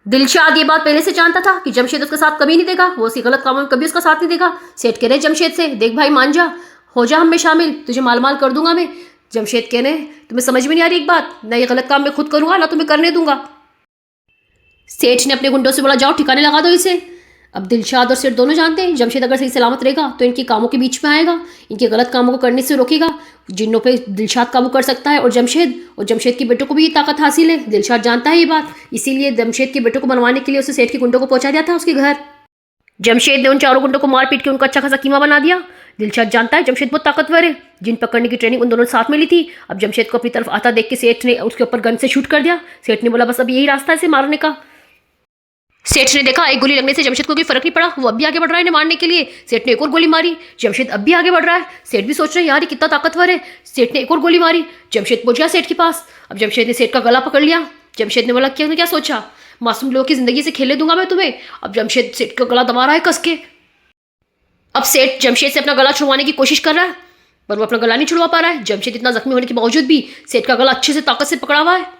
दिलशाद ये बात पहले से जानता था कि जमशेद उसका साथ कभी नहीं देगा, वो उसी गलत कामों में कभी उसका साथ नहीं देगा। सेठ कह रहे जमशेद से, देख भाई मान जा, हो जा हम में शामिल, तुझे माल माल कर दूंगा मैं। जमशेद कह रहे तुम्हें समझ में नहीं आ रही एक बात, ना ये गलत काम मैं खुद करूंगा ना तुम्हें करने दूंगा। सेठ ने अपने गुंडों से बोला जाओ ठिकाने लगा दो इसे। अब दिलशाद और सेठ दोनों जानते हैं जमशेद अगर सही सलामत रहेगा तो इनके कामों के बीच में आएगा, इनके गलत कामों को करने से रोकेगा। जिन्नों पे दिलशाद काबू कर सकता है और जमशेद के बेटों को भी ये ताकत हासिल है। दिलशाद जानता है ये बात, इसीलिए जमशेद के बेटों को बनवाने के लिए उसे सेठ के गुंडों को पहुंचा दिया था उसके घर। जमशेद ने उन चारों गुंडों को मार पीट के उनका अच्छा खासा कीमा बना दिया। दिलशाद जानता है जमशेद बहुत ताकतवर है, जिन पकड़ने की ट्रेनिंग उन दोनों ने साथ में ली थी। अब जमशेद को अपनी तरफ आता देख के सेठ ने उसके ऊपर गन से शूट कर दिया। सेठ ने बोला बस अब यही रास्ता है इसे मारने का। सेठ ने देखा एक गोली लगने से जमशेद को कोई फर्क नहीं पड़ा, वो अब भी आगे बढ़ रहा है इन्हें मारने के लिए। सेठ ने एक और गोली मारी, जमशेद अब भी आगे बढ़ रहा है। सेठ भी सोच रहे हैं यार ये कितना ताकतवर है। सेठ ने एक और गोली मारी, जमशेद पहुंच गया सेठ के पास। अब जमशेद ने सेठ का गला पकड़ लिया। जमशेद ने बोला क्या सोचा, मासूम लोगों की जिंदगी से खेलने दूंगा मैं तुम्हें। अब जमशेद सेठ का गला दबा रहा है कस के। अब सेठ जमशेद से अपना गला छुड़वाने की कोशिश कर रहा है पर वो अपना गला नहीं छुड़वा पा रहा है। जमशेद इतना जख्मी होने के बावजूद भी सेठ का गला अच्छे से ताकत से पकड़ा हुआ है।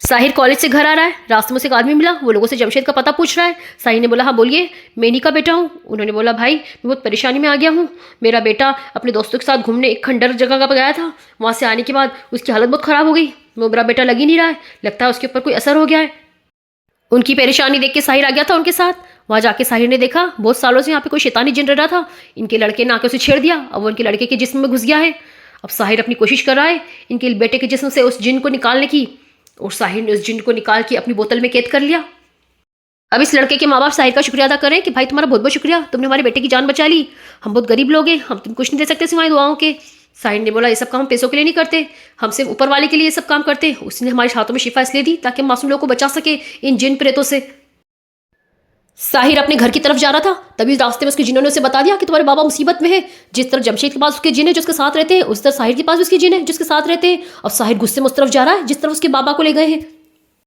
साहिर कॉलेज से घर आ रहा है, रास्ते में उसे एक आदमी मिला, वो लोगों से जमशेद का पता पूछ रहा है। साहिर ने बोला हाँ बोलिए, मैं इन्हीं का बेटा हूँ। उन्होंने बोला भाई मैं बहुत परेशानी में आ गया हूँ, मेरा बेटा अपने दोस्तों के साथ घूमने एक खंडर जगह पर गया था, वहाँ से आने के बाद उसकी हालत बहुत ख़राब हो गई, वो मेरा बेटा लग ही नहीं रहा है, लगता है उसके ऊपर कोई असर हो गया है। उनकी परेशानी देख के साहिर आ गया था उनके साथ। वहाँ जाके साहिर ने देखा बहुत सालों से यहाँ पे कोई शैतानी जिन रह रहा था, इनके लड़के ने आके उसे छेड़ दिया, अब वो इनके लड़के के जिस्म में घुस गया है। अब साहिर अपनी कोशिश कर रहा है इनके बेटे के जिस्म से उस जिन को निकालने की, और साहिर ने उस जिन को निकाल के अपनी बोतल में कैद कर लिया। अब इस लड़के के माँ बाप साहिर का शुक्रिया अदा करें कि भाई तुम्हारा बहुत बहुत शुक्रिया, तुमने हमारे बेटे की जान बचा ली, हम बहुत गरीब लोग हैं, हम तुम कुछ नहीं दे सकते सिवाय दुआओं के। साहिर ने बोला ये सब काम हम पैसों के लिए नहीं करते, हम सिर्फ ऊपर वाले के लिए ये सब काम करते। उसने हमारे हाथों में शिफा इसलिए दी ताकि हम मासूम लोगों को बचा सके इन जिन प्रेतों से। साहिर अपने घर की तरफ जा रहा था, तभी रास्ते में उसके जिन्हों ने उसे बता दिया कि तुम्हारे बाबा मुसीबत में है। जिस तरह जमशेद के पास उसके जिन है जो उसके साथ रहते हैं, उस तरह साहिर के पास उसके जिन है जिसके साथ रहते हैं। अब साहिर गुस्से में उस तरफ जा रहा है जिस तरफ उसके बाबा को ले गए हैं।